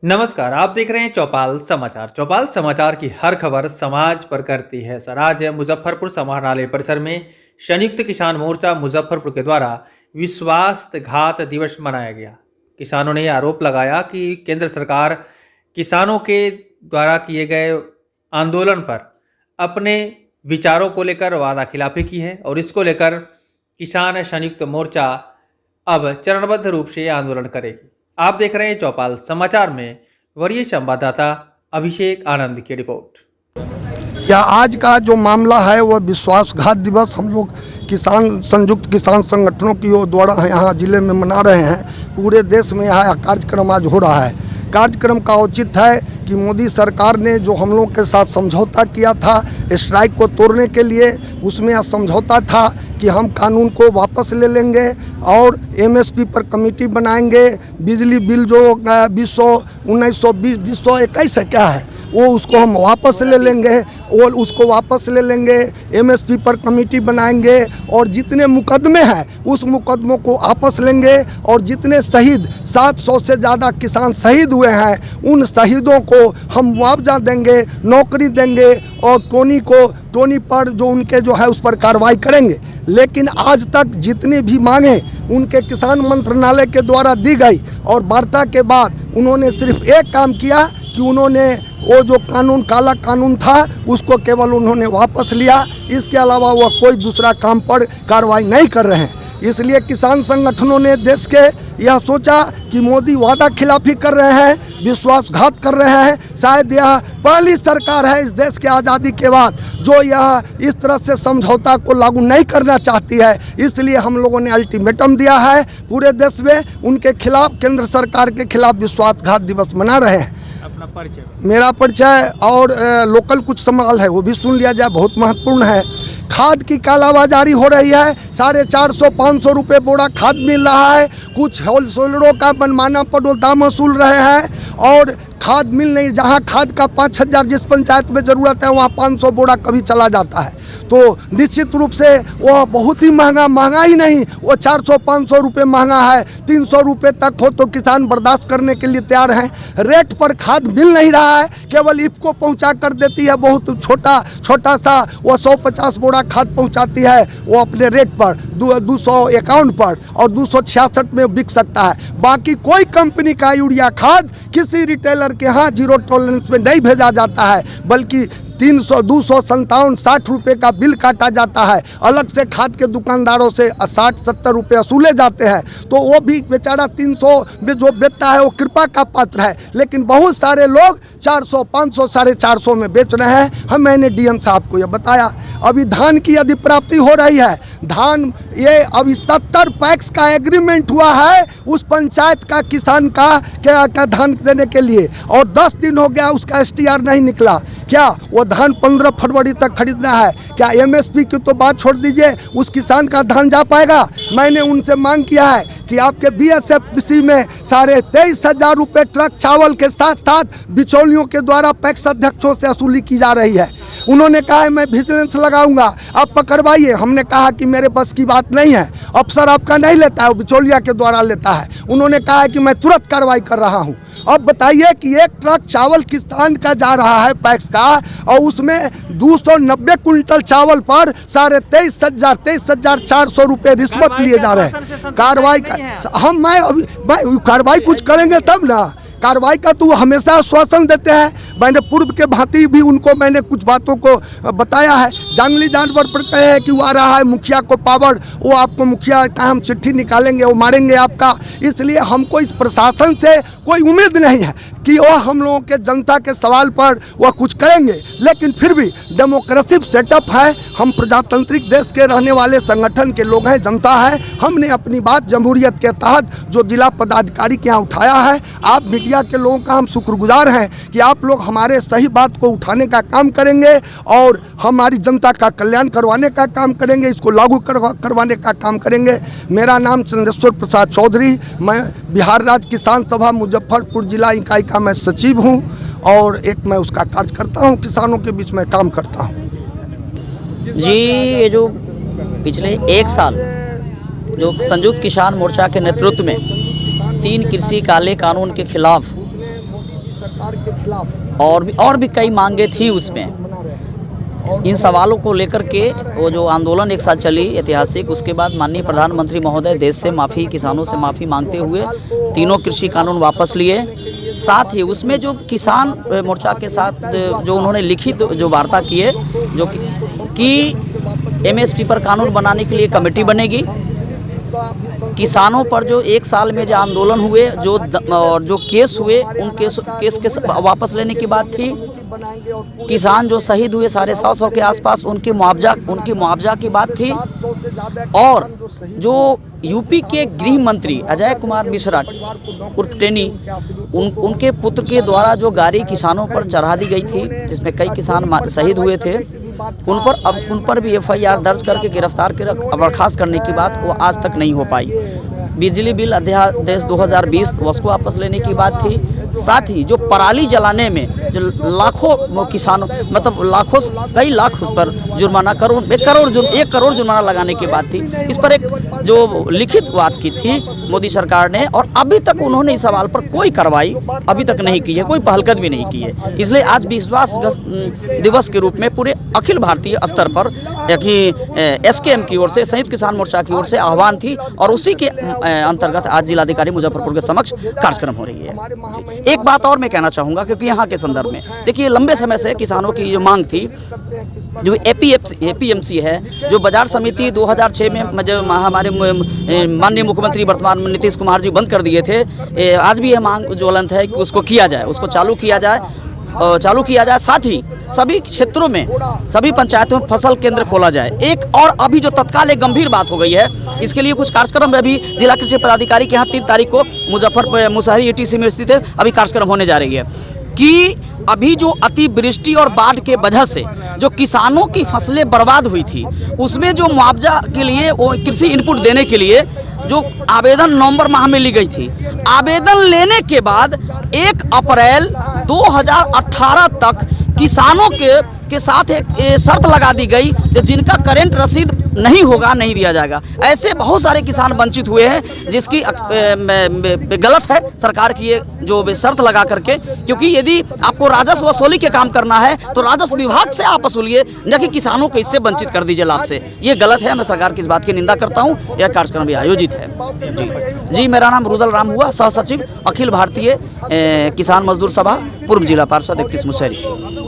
नमस्कार, आप देख रहे हैं चौपाल समाचार। चौपाल समाचार की हर खबर समाज पर करती है असर। आज मुजफ्फरपुर समाहरणालय परिसर में संयुक्त किसान मोर्चा मुजफ्फरपुर के द्वारा विश्वासघात दिवस मनाया गया। किसानों ने आरोप लगाया कि केंद्र सरकार किसानों के द्वारा किए गए आंदोलन पर अपने विचारों को लेकर वादा खिलाफी की है और इसको लेकर किसान संयुक्त मोर्चा अब चरणबद्ध रूप से आंदोलन करेगी। आप देख रहे हैं चौपाल समाचार में वरीय संवाददाता अभिषेक आनंद की रिपोर्ट। या आज का जो मामला है वह विश्वासघात दिवस हम लोग किसान संयुक्त किसान संगठनों की ओर द्वारा यहाँ जिले में मना रहे हैं। पूरे देश में यह कार्यक्रम आज हो रहा है। कार्यक्रम का औचित्य है कि मोदी सरकार ने जो हम लोग के साथ समझौता किया था स्ट्राइक को तोड़ने के लिए, उसमें यह समझौता था कि हम कानून को वापस ले लेंगे और एमएसपी पर कमेटी बनाएंगे। बिजली बिल जो 2021 है क्या है वो उसको हम वापस ले लेंगे और उसको वापस ले लेंगे। एमएसपी पर कमेटी बनाएंगे और जितने मुकदमे हैं उस मुकदमों को वापस लेंगे और जितने शहीद 700 से ज़्यादा किसान शहीद हुए हैं उन शहीदों को हम मुआवजा देंगे, नौकरी देंगे और टोनी पर जो उनके जो है उस पर कार्रवाई करेंगे। लेकिन आज तक जितनी भी मांगे उनके किसान मंत्रालय के द्वारा दी गई और वार्ता के बाद उन्होंने सिर्फ एक काम किया कि उन्होंने वो जो कानून काला कानून था उसको केवल उन्होंने वापस लिया। इसके अलावा वह कोई दूसरा काम पर कार्रवाई नहीं कर रहे हैं। इसलिए किसान संगठनों ने देश के यह सोचा कि मोदी वादा खिलाफी कर रहे हैं, विश्वासघात कर रहे हैं। शायद यह पहली सरकार है इस देश के आज़ादी के बाद जो यह इस तरह से समझौता को लागू नहीं करना चाहती है। इसलिए हम लोगों ने अल्टीमेटम दिया है पूरे देश में उनके खिलाफ, केंद्र सरकार के खिलाफ विश्वासघात दिवस मना रहे हैं। अपना परिचय। मेरा परिचय और लोकल कुछ सवाल है वो भी सुन लिया जाए, बहुत महत्वपूर्ण है। खाद की कालाबाजारी हो रही है। 450-500 रुपये बोरा खाद मिल रहा है। कुछ होलसेलरों का मनमाना पर दाम वसूल रहे हैं और खाद मिल नहीं। जहां खाद का 5,000 जिस पंचायत में ज़रूरत है वहां 500 बोरा कभी चला जाता है। तो निश्चित रूप से वह बहुत ही महंगा ही नहीं, वो 400-500 रुपये महंगा है। 300 रुपये तक हो तो किसान बर्दाश्त करने के लिए तैयार हैं। रेट पर खाद मिल नहीं रहा है, केवल इफको पहुंचा कर देती है। बहुत छोटा सा वो 150 बोरा खाद पहुंचाती है वो अपने रेट पर 251 पर और 266 में बिक सकता है। बाकी कोई कंपनी का यूरिया खाद किसी रिटेलर के यहाँ जीरो टॉलरेंस में नहीं भेजा जाता है, बल्कि 300, 257, 60 रुपये का बिल काटा जाता है। अलग से खाद के दुकानदारों से 60-70 रुपये वसूले जाते हैं। तो वो भी बेचारा 300 में जो बेचता है वो कृपा का पात्र है। लेकिन बहुत सारे लोग 400, 500, 450 में बेच रहे हैं। मैंने डीएम साहब को ये बताया। अभी धान की यदि प्राप्ति हो रही है, धान ये अभी 70 पैक्स का एग्रीमेंट हुआ है उस पंचायत का किसान का धान देने के लिए और 10 दिन हो गया उसका STR नहीं निकला। क्या वो धान 15 फरवरी तक खरीदना है? क्या एमएसपी की तो बात छोड़ दीजिए, उस किसान का धान जा पाएगा? मैंने उनसे मांग किया है कि आपके BSFC में 23,500 रुपये ट्रक चावल के साथ साथ बिचौलियों के द्वारा पैक्स अध्यक्षों से वसूली की जा रही है। उन्होंने कहा है मैं विजिलेंस लगाऊंगा, आप पकड़वाइए। हमने कहा कि मेरे बस की बात नहीं है, अफसर आपका नहीं लेता है, वो बिचौलिया के द्वारा लेता है। उन्होंने कहा है कि मैं तुरंत कार्रवाई कर रहा हूँ। अब बताइए कि एक ट्रक चावल किसान का जा रहा है पैक्स का और उसमें 290 कुंटल चावल पर 23,400 रुपये रिश्वत लिए जा रहे हैं। कार्रवाई मैं कार्रवाई कुछ करेंगे तब ना। कार्रवाई का तो हमेशा आश्वासन देते हैं। मैंने पूर्व के भांति भी उनको मैंने कुछ बातों को बताया है। जंगली जानवर पर कहे हैं कि वो आ रहा है मुखिया को पावर, वो आपको मुखिया का हम चिट्ठी निकालेंगे, वो मारेंगे आपका। इसलिए हमको इस प्रशासन से कोई उम्मीद नहीं है कि वह हम लोगों के जनता के सवाल पर वह कुछ करेंगे। लेकिन फिर भी डेमोक्रेसी सेटअप है, हम प्रजातांत्रिक देश के रहने वाले संगठन के लोग हैं, जनता है। हमने अपनी बात जमहूरियत के तहत जो जिला पदाधिकारी के यहाँ उठाया है, आप मीडिया के लोगों का हम शुक्रगुजार हैं कि आप लोग हमारे सही बात को उठाने का काम करेंगे और हमारी जनता का कल्याण करवाने का काम करेंगे, इसको लागू करवाने का काम करेंगे। मेरा नाम चंद्रेश्वर प्रसाद चौधरी, मैं बिहार राज्य किसान सभा मुजफ्फरपुर जिला इकाई का मैं सचिव हूं और एक मैं उसका कार्य करता हूं, किसानों के बीच में काम करता हूं। जी, ये जो पिछले 1 साल जो संयुक्त किसान मोर्चा के नेतृत्व में 3 कृषि काले कानून के खिलाफ सरकार के खिलाफ और भी कई मांगे थी उसमें। इन सवालों को लेकर के वो जो आंदोलन एक साल चली ऐतिहासिक, उसके बाद माननीय प्रधानमंत्री महोदय देश से माफ़ी, किसानों से माफ़ी मांगते हुए तीनों कृषि कानून वापस लिए। साथ ही उसमें जो किसान मोर्चा के साथ जो उन्होंने लिखित जो वार्ता की है, जो कि MSP पर कानून बनाने के लिए कमेटी बनेगी। किसानों पर जो एक साल में जो आंदोलन हुए, जो केस हुए, उन केस के वापस लेने की बात थी। किसान जो शहीद हुए 150 के आसपास, उनकी मुआवजा की बात थी। और जो यूपी के गृह मंत्री अजय कुमार मिश्रा उर्फ टेनी, उनके पुत्र के द्वारा जो गाड़ी किसानों पर चढ़ा दी गई थी, जिसमें कई किसान शहीद हुए थे, उन पर भी FIR दर्ज करके गिरफ्तार कर बर्खास्त करने की बात वो आज तक नहीं हो पाई। बिजली बिल अध्यादेश 2020 उसको वापस लेने की बात थी। साथ ही जो पराली जलाने में जो लाखों किसानों, मतलब लाखों, कई लाख उस पर जुर्माना, एक करोड़ जुर्माना लगाने की बात थी। इस पर एक जो लिखित बात की थी मोदी सरकार ने, और अभी तक उन्होंने इस सवाल पर कोई कार्रवाई अभी तक नहीं की है, कोई पहलकदमी भी नहीं की है। इसलिए आज विश्वास दिवस के रूप में पूरे अखिल भारतीय स्तर पर SKM की ओर से, संयुक्त किसान मोर्चा की ओर से आह्वान थी, और उसी के अंतर्गत आज जिलाधिकारी मुजफ्फरपुर के समक्ष कार्यक्रम हो रही है। एक बात और मैं कहना चाहूँगा, क्योंकि यहाँ के संदर्भ में देखिए, लंबे समय से किसानों की जो मांग थी, जो APMC है, जो बाजार समिति 2006 में जो हमारे माननीय मुख्यमंत्री वर्तमान नीतीश कुमार जी बंद कर दिए थे, आज भी यह मांग ज्वलंत है कि उसको किया जाए, उसको चालू किया जाए। साथ ही सभी क्षेत्रों में, सभी पंचायतों में फसल केंद्र खोला जाए। एक और अभी जो तत्काल एक गंभीर बात हो गई है, इसके लिए कुछ कार्यक्रम में भी जिला कृषि पदाधिकारी के यहाँ 3 तारीख को मुसहरी ETC में स्थित है, अभी कार्यक्रम होने जा रही है कि अभी जो अतिवृष्टि और बाढ़ के वजह से जो किसानों की फसलें बर्बाद हुई थी, उसमें जो मुआवजा के लिए, वो कृषि इनपुट देने के लिए जो आवेदन नवंबर माह में ली गई थी, आवेदन लेने के बाद 1 अप्रैल 2018 तक किसानों के साथ एक शर्त लगा दी गई कि जिनका करेंट रसीद नहीं होगा, नहीं दिया जाएगा। ऐसे बहुत सारे किसान वंचित हुए हैं, जिसकी गलत है सरकार की ये जो शर्त लगा करके, क्योंकि यदि आपको राजस्व वसूली के काम करना है तो राजस्व विभाग से आप वसूलिए, न कि किसानों को इससे वंचित कर दीजिए लाभ से। ये गलत है, मैं सरकार की इस बात की निंदा करता हूँ। यह कार्यक्रम भी आयोजित है। जी, मेरा नाम रुदल राम हुआ, सह सचिव अखिल भारतीय किसान मजदूर सभा, पूर्व जिला पार्षद 31 मुसहरी।